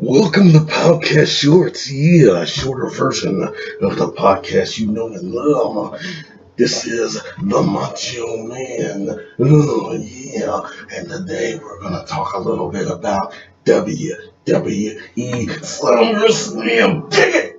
Welcome to Podcast Shorts, a shorter version of the podcast you know and love. This is the Macho Man, and today we're going to talk a little bit about WWE Summerslam. Dig it!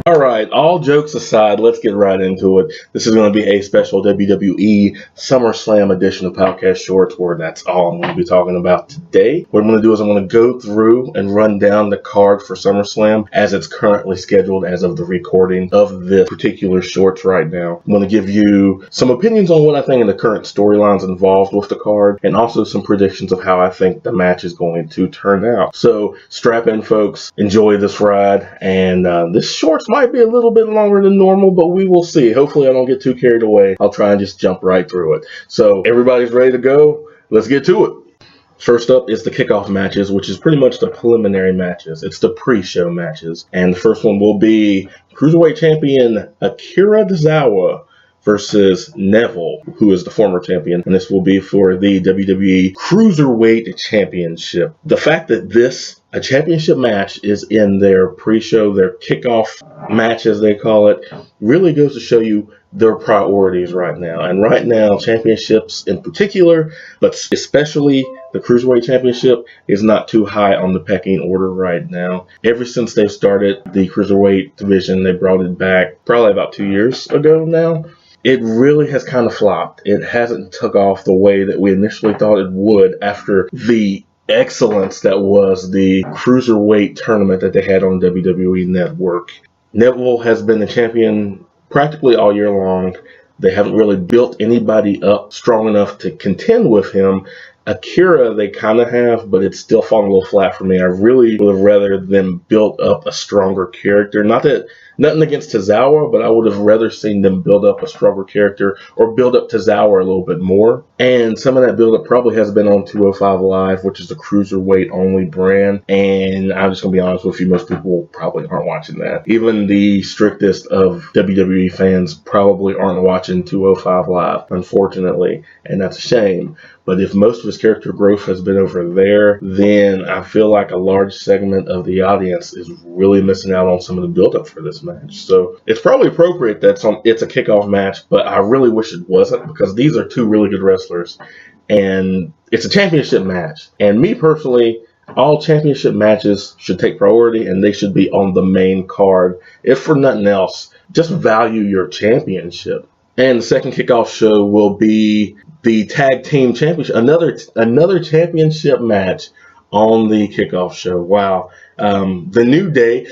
Alright, all jokes aside, let's get right into it. This is going to be a special WWE SummerSlam edition of Podcast Shorts, where that's all I'm going to be talking about today. What I'm going to do is I'm going to go through and run down the card for SummerSlam as it's currently scheduled as of the recording of this particular shorts right now. I'm going to give you some opinions on what I think of the current storylines involved with the card, and also some predictions of how I think the match is going to turn out. So strap in, folks. Enjoy this ride, and this shorts might be a little bit longer than normal, but we will see. Hopefully I don't get too carried away. I'll try and just jump right through it. So everybody's ready to go. Let's get to it. First up is the kickoff matches, which is pretty much the preliminary matches. It's the pre-show matches. And the first one will be Cruiserweight Champion Akira Tozawa versus Neville, who is the former champion, and this will be for the WWE Cruiserweight Championship. The fact that a championship match is in their pre-show, their kickoff match as they call it, really goes to show you their priorities right now. And right now, championships in particular, but especially the Cruiserweight Championship, is not too high on the pecking order right now. Ever since they started the Cruiserweight division, they brought it back probably about 2 years ago now. It really has kind of flopped. It hasn't took off the way that we initially thought it would after the excellence that was the Cruiserweight tournament that they had on WWE Network. Neville has been the champion practically all year long. They haven't really built anybody up strong enough to contend with him. Akira, they kind of have, but it's still falling a little flat for me. I really would have rather them built up a stronger character. Nothing against Tozawa, but I would have rather seen them build up a stronger character or build up Tozawa a little bit more. And some of that build-up probably has been on 205 Live, which is a cruiserweight-only brand. And I'm just going to be honest with you, most people probably aren't watching that. Even the strictest of WWE fans probably aren't watching 205 Live, unfortunately. And that's a shame. But if most of his character growth has been over there, then I feel like a large segment of the audience is really missing out on some of the build-up for this match. So it's probably appropriate that it's a kickoff match, but I really wish it wasn't, because these are two really good wrestlers. And it's a championship match. And me personally, all championship matches should take priority, and they should be on the main card. If for nothing else, just value your championship. And the second kickoff show will be the tag team championship, another championship match on the kickoff show. Wow. The New Day,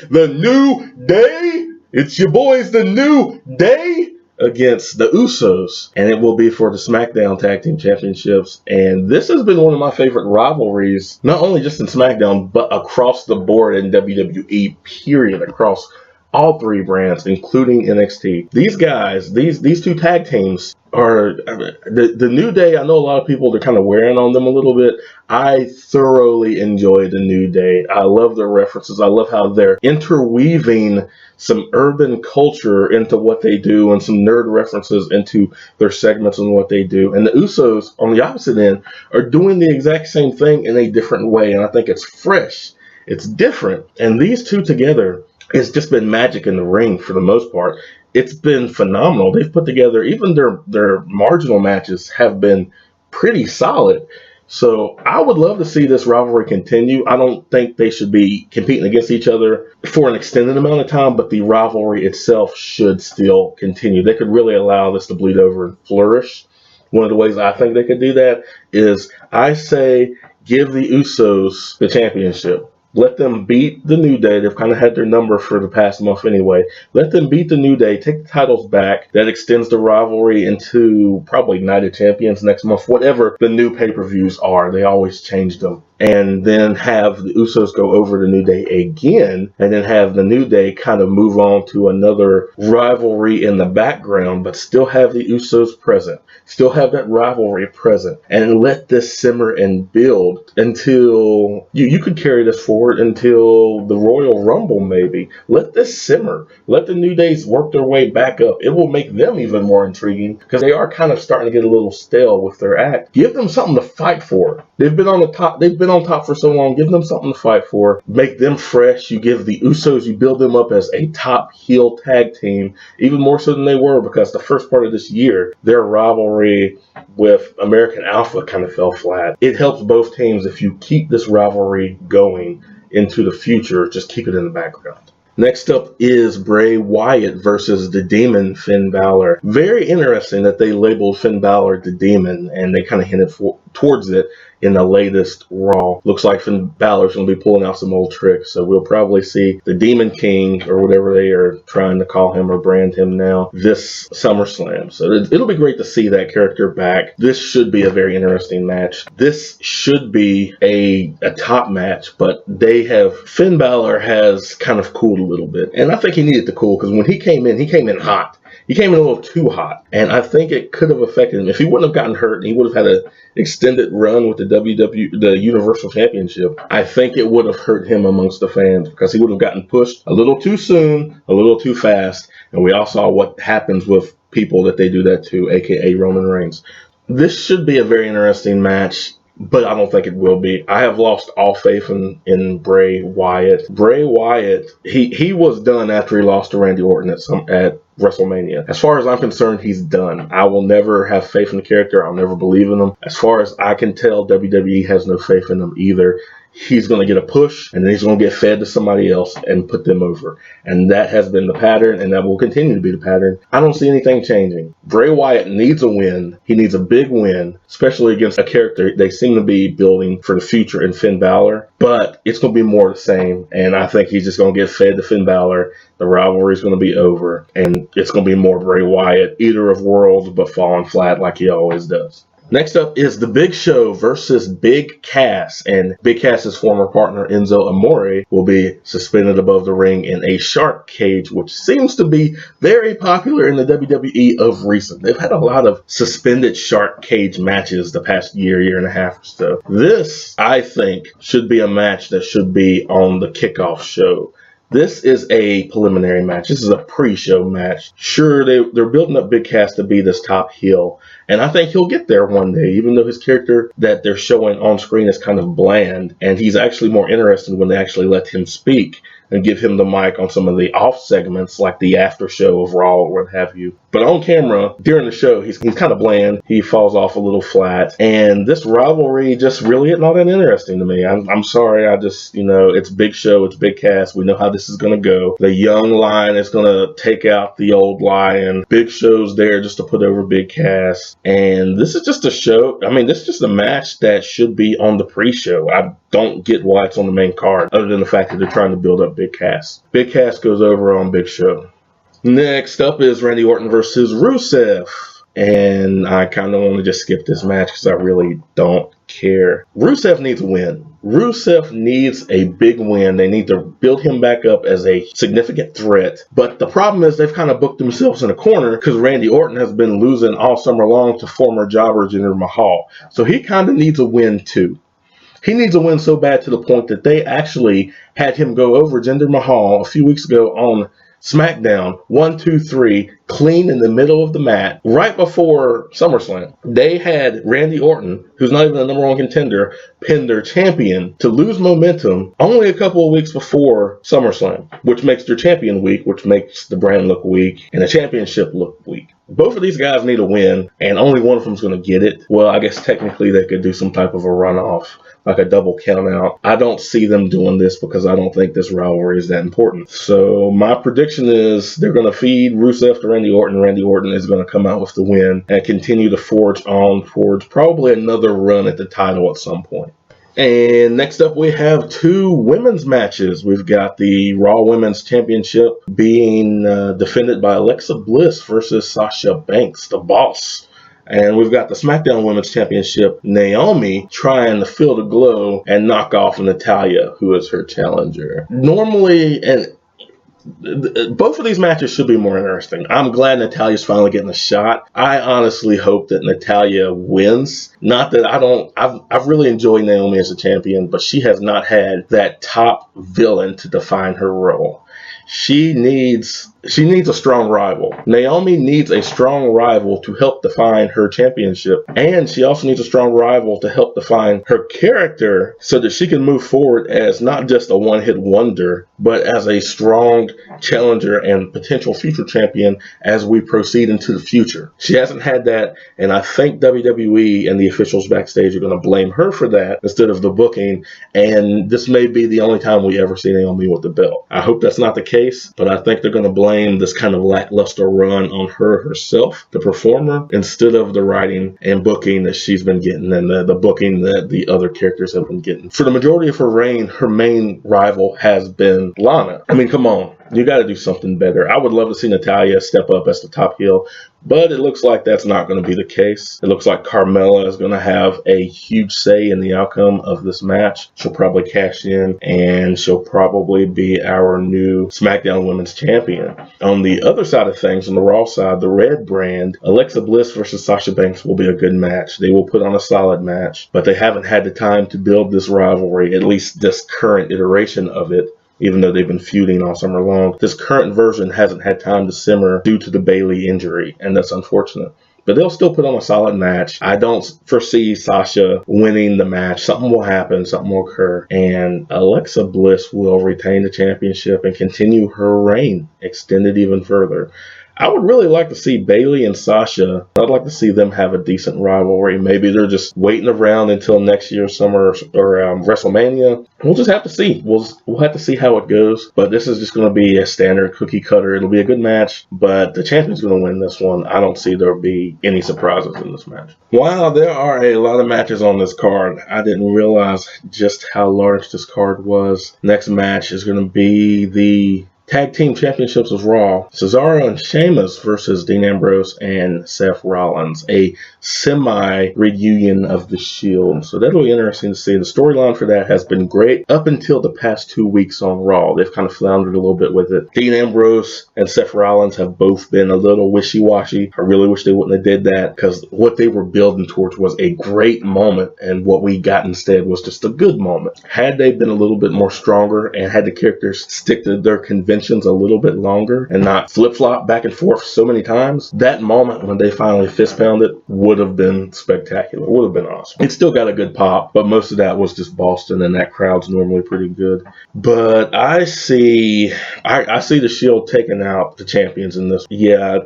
it's your boys, The New Day, against the Usos, and it will be for the SmackDown Tag Team Championships. And this has been one of my favorite rivalries, not only just in SmackDown, but across the board in WWE, period, across all three brands, including NXT. These guys, these two tag teams are the New Day. I know a lot of people, they're kind of wearing on them a little bit. I thoroughly enjoy the New Day. I love their references. I love how they're interweaving some urban culture into what they do and some nerd references into their segments and what they do. And the Usos, on the opposite end, are doing the exact same thing in a different way. And I think it's fresh. It's different. And these two together, it's just been magic in the ring for the most part. It's been phenomenal. They've put together, even their marginal matches have been pretty solid. So I would love to see this rivalry continue. I don't think they should be competing against each other for an extended amount of time, but the rivalry itself should still continue. They could really allow this to bleed over and flourish. One of the ways I think they could do that is, I say, give the Usos the championship. Let them beat the New Day. They've kind of had their number for the past month anyway. Let them beat the New Day, take the titles back. That extends the rivalry into probably Night of Champions next month, whatever the new pay-per-views are. They always change them. and then have the Usos go over to New Day again, and then have the New Day kind of move on to another rivalry in the background, but still have the Usos present, still have that rivalry present, and let this simmer and build until you could carry this forward until the Royal Rumble, maybe. Let this simmer. Let the New Days work their way back up. It will make them even more intriguing because they are kind of starting to get a little stale with their act. Give them something to fight for. They've been on the top. They've been on top for so long. Give them something to fight for. Make them fresh. You give the Usos, you build them up as a top heel tag team, even more so than they were, because the first part of this year, their rivalry with American Alpha kind of fell flat. It helps both teams if you keep this rivalry going into the future. Just keep it in the background. Next up is Bray Wyatt versus the Demon, Finn Balor. Very interesting that they labeled Finn Balor the Demon, and they kind of hinted towards it in the latest Raw. Looks like Finn Balor's going to be pulling out some old tricks, so we'll probably see the Demon King, or whatever they are trying to call him or brand him now, this SummerSlam. So it'll be great to see that character back. This should be a very interesting match. This should be a top match, but Finn Balor has kind of cooled a little bit, and I think he needed to cool, because when he came in hot. He came in a little too hot, and I think it could have affected him. If he wouldn't have gotten hurt and he would have had an extended run with the Universal Championship, I think it would have hurt him amongst the fans, because he would have gotten pushed a little too soon, a little too fast, and we all saw what happens with people that they do that to, aka Roman Reigns. This should be a very interesting match, but I don't think it will be. I have lost all faith in Bray Wyatt. Bray Wyatt, he was done after he lost to Randy Orton at WrestleMania. As far as I'm concerned, he's done. I will never have faith in the character. I'll never believe in him. As far as I can tell, WWE has no faith in him either. He's going to get a push, and then he's going to get fed to somebody else and put them over. And that has been the pattern, and that will continue to be the pattern. I don't see anything changing. Bray Wyatt needs a win. He needs a big win, especially against a character they seem to be building for the future in Finn Balor. But it's going to be more of the same, and I think he's just going to get fed to Finn Balor. The rivalry is going to be over, and it's going to be more Bray Wyatt, eater of worlds, but falling flat like he always does. Next up is The Big Show versus Big Cass, and Big Cass's former partner Enzo Amore will be suspended above the ring in a shark cage, which seems to be very popular in the WWE of recent. They've had a lot of suspended shark cage matches the past year and a half or so. This, I think, should be a match that should be on the kickoff show. This is a preliminary match. This is a pre-show match. Sure, they're building up Big Cass to be this top heel, and I think he'll get there one day, even though his character that they're showing on screen is kind of bland, and he's actually more interesting when they actually let him speak and give him the mic on some of the off segments, like the after show of Raw or what have you. But on camera, during the show, he's kind of bland. He falls off a little flat. And this rivalry just really is not that interesting to me. I'm sorry. It's Big Show. It's Big Cass. We know how this is going to go. The young lion is going to take out the old lion. Big Show's there just to put over Big Cass. And this is just a show. This is just a match that should be on the pre-show. I don't get why it's on the main card, other than the fact that they're trying to build up Big Cass. Big Cass goes over on Big Show. Next up is Randy Orton versus Rusev. And I kind of want to just skip this match because I really don't care. Rusev needs a win. Rusev needs a big win. They need to build him back up as a significant threat. But the problem is they've kind of booked themselves in a corner because Randy Orton has been losing all summer long to former jobber Jinder Mahal. So he kind of needs a win too. He needs a win so bad to the point that they actually had him go over Jinder Mahal a few weeks ago on SmackDown, 1, 2, 3, clean in the middle of the mat, right before SummerSlam. They had Randy Orton, who's not even the number one contender, pin their champion to lose momentum only a couple of weeks before SummerSlam, which makes their champion weak, which makes the brand look weak, and the championship look weak. Both of these guys need a win, and only one of them is going to get it. Well, I guess technically they could do some type of a runoff, like a double count out. I don't see them doing this because I don't think this rivalry is that important. So my prediction is they're going to feed Rusev to Randy Orton. Randy Orton is going to come out with the win and continue to forge on towards probably another run at the title at some point. And next up, we have two women's matches. We've got the Raw Women's Championship being defended by Alexa Bliss versus Sasha Banks, the boss. And we've got the SmackDown Women's Championship, Naomi trying to fill the glow and knock off Natalya, who is her challenger. Normally, and both of these matches should be more interesting. I'm glad Natalya's finally getting a shot. I honestly hope that Natalya wins. Not that I've really enjoyed Naomi as a champion, but she has not had that top villain to define her role. She needs a strong rival. Naomi needs a strong rival to help define her championship. And she also needs a strong rival to help define her character so that she can move forward as not just a one-hit wonder, but as a strong challenger and potential future champion as we proceed into the future. She hasn't had that, and I think WWE and the officials backstage are going to blame her for that instead of the booking, and this may be the only time we ever see Naomi with the belt. I hope that's not the case, but I think they're going to blame this kind of lackluster run on her herself, the performer, instead of the writing and booking that she's been getting and the booking that the other characters have been getting. For the majority of her reign, her main rival has been Lana. I mean, come on. You got to do something better. I would love to see Natalya step up as the top heel, but it looks like that's not going to be the case. It looks like Carmella is going to have a huge say in the outcome of this match. She'll probably cash in, and she'll probably be our new SmackDown Women's Champion. On the other side of things, on the Raw side, the Red brand, Alexa Bliss versus Sasha Banks will be a good match. They will put on a solid match, but they haven't had the time to build this rivalry, at least this current iteration of it. Even though they've been feuding all summer long, this current version hasn't had time to simmer due to the Bayley injury, and that's unfortunate. But they'll still put on a solid match. I don't foresee Sasha winning the match. Something will happen, something will occur, and Alexa Bliss will retain the championship and continue her reign, extended even further. I would really like to see Bayley and Sasha. I'd like to see them have a decent rivalry. Maybe they're just waiting around until next year's summer or WrestleMania. We'll just have to see. We'll have to see how it goes. But this is just going to be a standard cookie cutter. It'll be a good match, but the champion's going to win this one. I don't see there'll be any surprises in this match. While there are a lot of matches on this card, I didn't realize just how large this card was. Next match is going to be the Tag Team Championships of Raw. Cesaro and Sheamus versus Dean Ambrose and Seth Rollins. A semi-reunion of the Shield. So that'll be interesting to see. The storyline for that has been great up until the past 2 weeks on Raw. They've kind of floundered a little bit with it. Dean Ambrose and Seth Rollins have both been a little wishy-washy. I really wish they wouldn't have did that, because what they were building towards was a great moment, and what we got instead was just a good moment. Had they been a little bit more stronger and had the characters stick to their conventions a little bit longer and not flip-flop back and forth so many times, that moment when they finally fist-pounded would have been spectacular. Would have been awesome. It still got a good pop, but most of that was just Boston, and that crowd's normally pretty good. But I see the Shield taking out the champions in this. Yeah,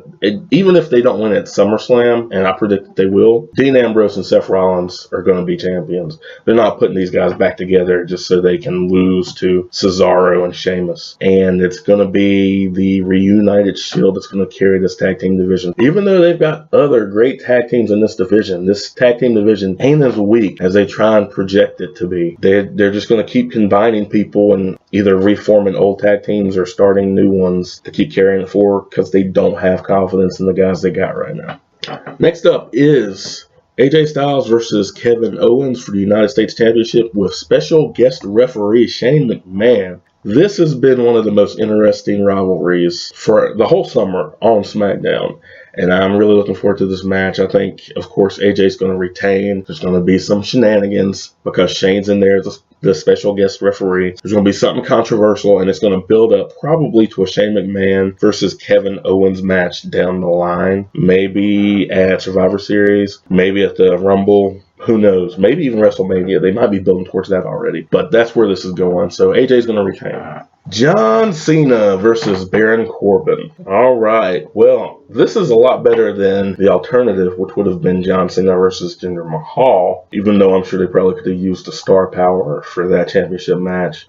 even if they don't win at SummerSlam, and I predict that they will, Dean Ambrose and Seth Rollins are going to be champions. They're not putting these guys back together just so they can lose to Cesaro and Sheamus. And it's going to be the reunited Shield that's going to carry this tag team division. Even though they've got other great tag teams in this division, this tag team division ain't as weak as they try and project it to be. They're just going to keep combining people and either reforming old tag teams or starting new ones to keep carrying it forward, because they don't have confidence in the guys they got right now. Next up is AJ Styles versus Kevin Owens for the United States Championship with special guest referee Shane McMahon. This has been one of the most interesting rivalries for the whole summer on SmackDown, and I'm really looking forward to this match. I think, of course, AJ's going to retain. There's going to be some shenanigans because Shane's in there as the special guest referee. There's going to be something controversial, and it's going to build up probably to a Shane McMahon versus Kevin Owens match down the line. Maybe at Survivor Series, maybe at the Rumble. Who knows? Maybe even WrestleMania. They might be building towards that already. But that's where this is going. So AJ's going to retain. John Cena versus Baron Corbin. All right. Well, this is a lot better than the alternative, which would have been John Cena versus Jinder Mahal, even though I'm sure they probably could have used the star power for that championship match.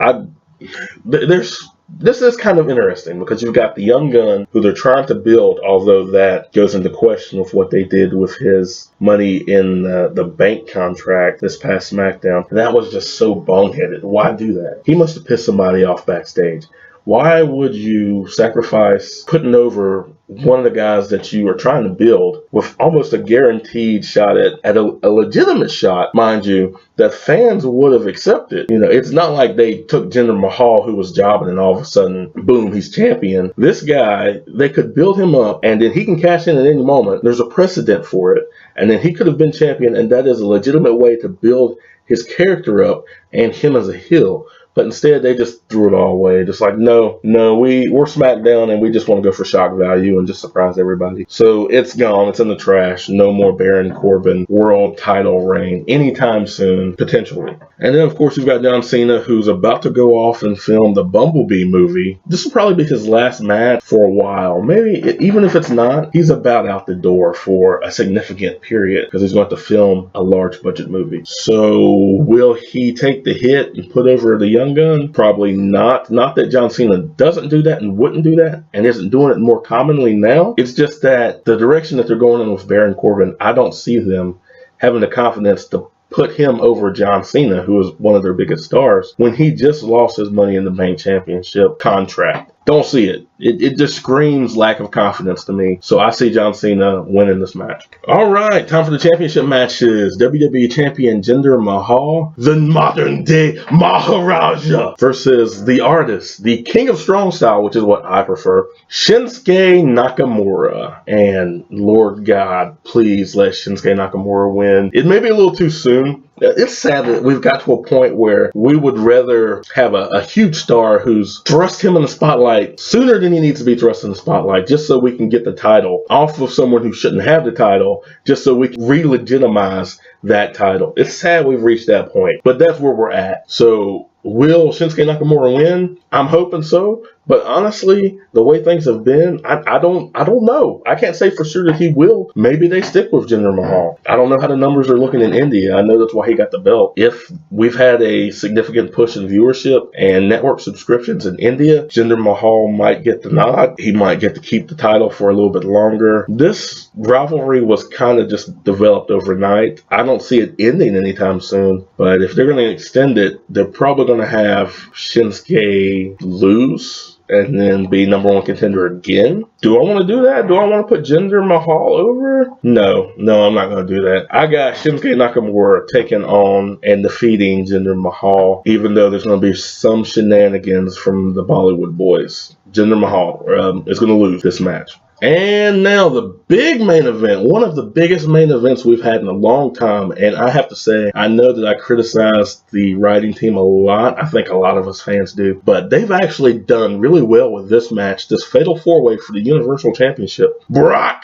This is kind of interesting because you've got the young gun who they're trying to build, although that goes into question with what they did with his money in the bank contract this past SmackDown. And that was just so boneheaded. Why do that? He must have pissed somebody off backstage. Why would you sacrifice putting over one of the guys that you are trying to build with almost a guaranteed shot at a legitimate shot, mind you, that fans would have accepted. You know, it's not like they took Jinder Mahal, who was jobbing, and all of a sudden, boom, he's champion. This guy, they could build him up, and then he can cash in at any moment. There's a precedent for it. And then he could have been champion, and that is a legitimate way to build his character up and him as a heel. But instead, they just threw it all away. Just like, no, we're SmackDown, and we just want to go for shock value and just surprise everybody. So it's gone. It's in the trash. No more Baron Corbin world title reign anytime soon, potentially. And then, of course, you've got John Cena, who's about to go off and film the Bumblebee movie. This will probably be his last match for a while. Maybe, even if it's not, he's about out the door for a significant period because he's going to have to film a large budget movie. So will he take the hit and put over the young gun? Probably not. Not that John Cena doesn't do that and wouldn't do that and isn't doing it more commonly now. It's just that the direction that they're going in with Baron Corbin, I don't see them having the confidence to put him over John Cena, who is one of their biggest stars, when he just lost his Money in the Bank championship contract. Don't see it. It just screams lack of confidence to me. So I see John Cena winning this match. All right, time for the championship matches. WWE Champion Jinder Mahal, the modern day Maharaja, versus the artist, the King of Strong Style, which is what I prefer, Shinsuke Nakamura. And Lord God, please let Shinsuke Nakamura win. It may be a little too soon. It's sad that we've got to a point where we would rather have a huge star who's thrust him in the spotlight sooner than he needs to be thrust in the spotlight, just so we can get the title off of someone who shouldn't have the title, just so we can re-legitimize that title. It's sad we've reached that point, but that's where we're at. So will Shinsuke Nakamura win? I'm hoping so. But honestly, the way things have been, I don't know. I can't say for sure that he will. Maybe they stick with Jinder Mahal. I don't know how the numbers are looking in India. I know that's why he got the belt. If we've had a significant push in viewership and network subscriptions in India, Jinder Mahal might get the nod. He might get to keep the title for a little bit longer. This rivalry was kind of just developed overnight. I don't see it ending anytime soon. But if they're going to extend it, they're probably going to have Shinsuke lose and then be number one contender again. Do I want to do that? Do I want to put Jinder Mahal over? No, I'm not going to do that. I got Shinsuke Nakamura taking on and defeating Jinder Mahal, even though there's going to be some shenanigans from the Bollywood boys. Jinder Mahal is going to lose this match. And now the big main event, one of the biggest main events we've had in a long time. And I have to say, I know that I criticized the writing team a lot. I think a lot of us fans do. But they've actually done really well with this match, this fatal four-way for the Universal Championship. Brock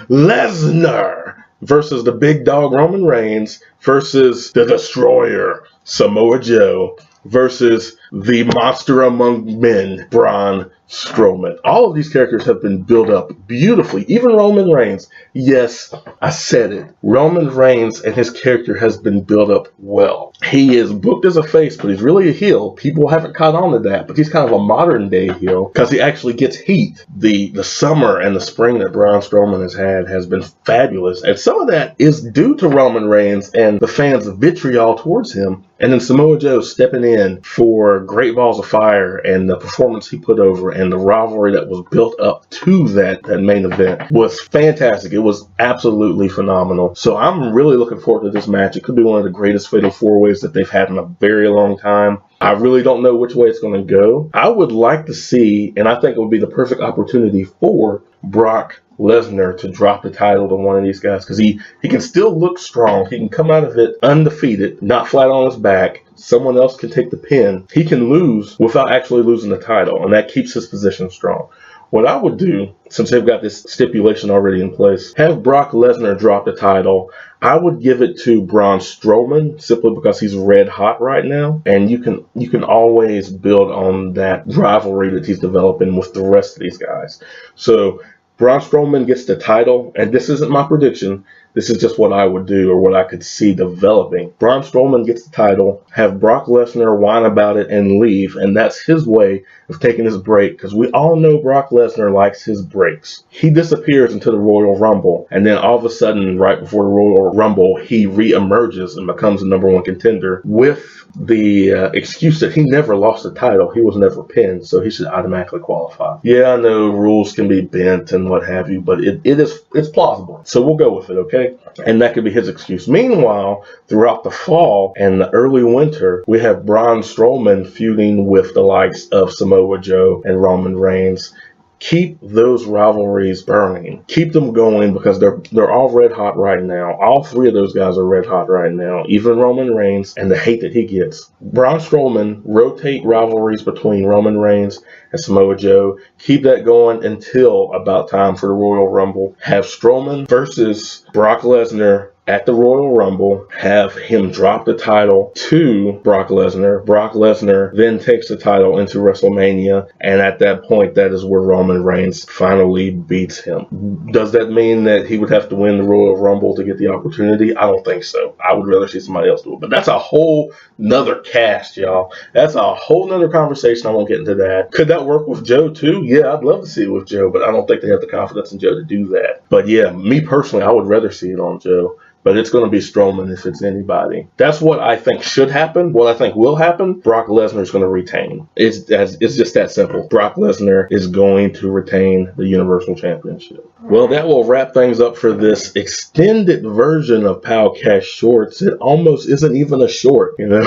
Lesnar versus the big dog Roman Reigns versus the Destroyer Samoa Joe versus the monster among men, Braun Strowman. All of these characters have been built up beautifully. Even Roman Reigns. Yes, I said it. Roman Reigns and his character has been built up well. He is booked as a face, but he's really a heel. People haven't caught on to that, but he's kind of a modern day heel because he actually gets heat. The summer and the spring that Braun Strowman has had has been fabulous. And some of that is due to Roman Reigns and the fans' vitriol towards him. And then Samoa Joe stepping in for Great Balls of Fire and the performance he put over and the rivalry that was built up to that main event was fantastic. It was absolutely phenomenal. So I'm really looking forward to this match. It could be one of the greatest fatal four-ways that they've had in a very long time. I really don't know which way it's going to go. I would like to see, and I think it would be the perfect opportunity for Brock Lesnar to drop the title to one of these guys because he can still look strong. He can come out of it undefeated, not flat on his back. Someone else can take the pin. He can lose without actually losing the title, and that keeps his position strong. What I would do, since they've got this stipulation already in place, have Brock Lesnar drop the title. I would give it to Braun Strowman simply because he's red hot right now, and you can always build on that rivalry that he's developing with the rest of these guys. So Braun Strowman gets the title, and this isn't my prediction. This is just what I would do or what I could see developing. Braun Strowman gets the title, have Brock Lesnar whine about it and leave, and that's his way of taking his break, because we all know Brock Lesnar likes his breaks. He disappears into the Royal Rumble, and then all of a sudden, right before the Royal Rumble, he re-emerges and becomes the number 1 contender with the excuse that he never lost the title. He was never pinned, so he should automatically qualify. Yeah, I know rules can be bent and what have you, but it's plausible. So we'll go with it, okay? And that could be his excuse. Meanwhile, throughout the fall and the early winter, we have Braun Strowman feuding with the likes of Samoa Joe and Roman Reigns. Keep those rivalries burning. Keep them going, because they're all red hot right now. All 3 of those guys are red hot right now. Even Roman Reigns, and the hate that he gets. Braun Strowman, rotate rivalries between Roman Reigns and Samoa Joe. Keep that going until about time for the Royal Rumble. Have Strowman versus Brock Lesnar at the Royal Rumble, have him drop the title to Brock Lesnar. Brock Lesnar then takes the title into WrestleMania, and at that point, that is where Roman Reigns finally beats him. Does that mean that he would have to win the Royal Rumble to get the opportunity? I don't think so. I would rather see somebody else do it. But that's a whole nother cast, y'all. That's a whole nother conversation. I won't get into that. Could that work with Joe too? Yeah, I'd love to see it with Joe, but I don't think they have the confidence in Joe to do that. But yeah, me personally, I would rather see it on Joe. But it's going to be Strowman if it's anybody. That's what I think should happen. What I think will happen, Brock Lesnar is going to retain. It's just that simple. Brock Lesnar is going to retain the Universal Championship. Well, that will wrap things up for this extended version of POWcast Shorts. It almost isn't even a short, you know.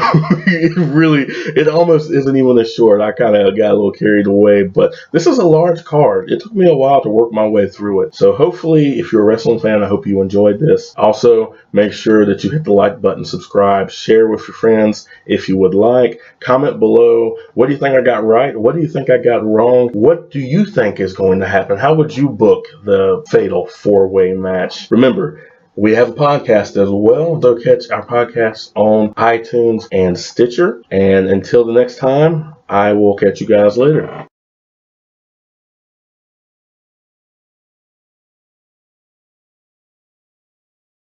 It almost isn't even a short. I kind of got a little carried away, but this is a large card. It took me a while to work my way through it. So hopefully, if you're a wrestling fan, I hope you enjoyed this. Also, make sure that you hit the like button, subscribe, share with your friends if you would like. Comment below, what do you think I got right? What do you think I got wrong? What do you think is going to happen? How would you book the fatal 4-way match? Remember, we have a podcast as well. Go catch our podcast on iTunes and Stitcher. And until the next time, I will catch you guys later.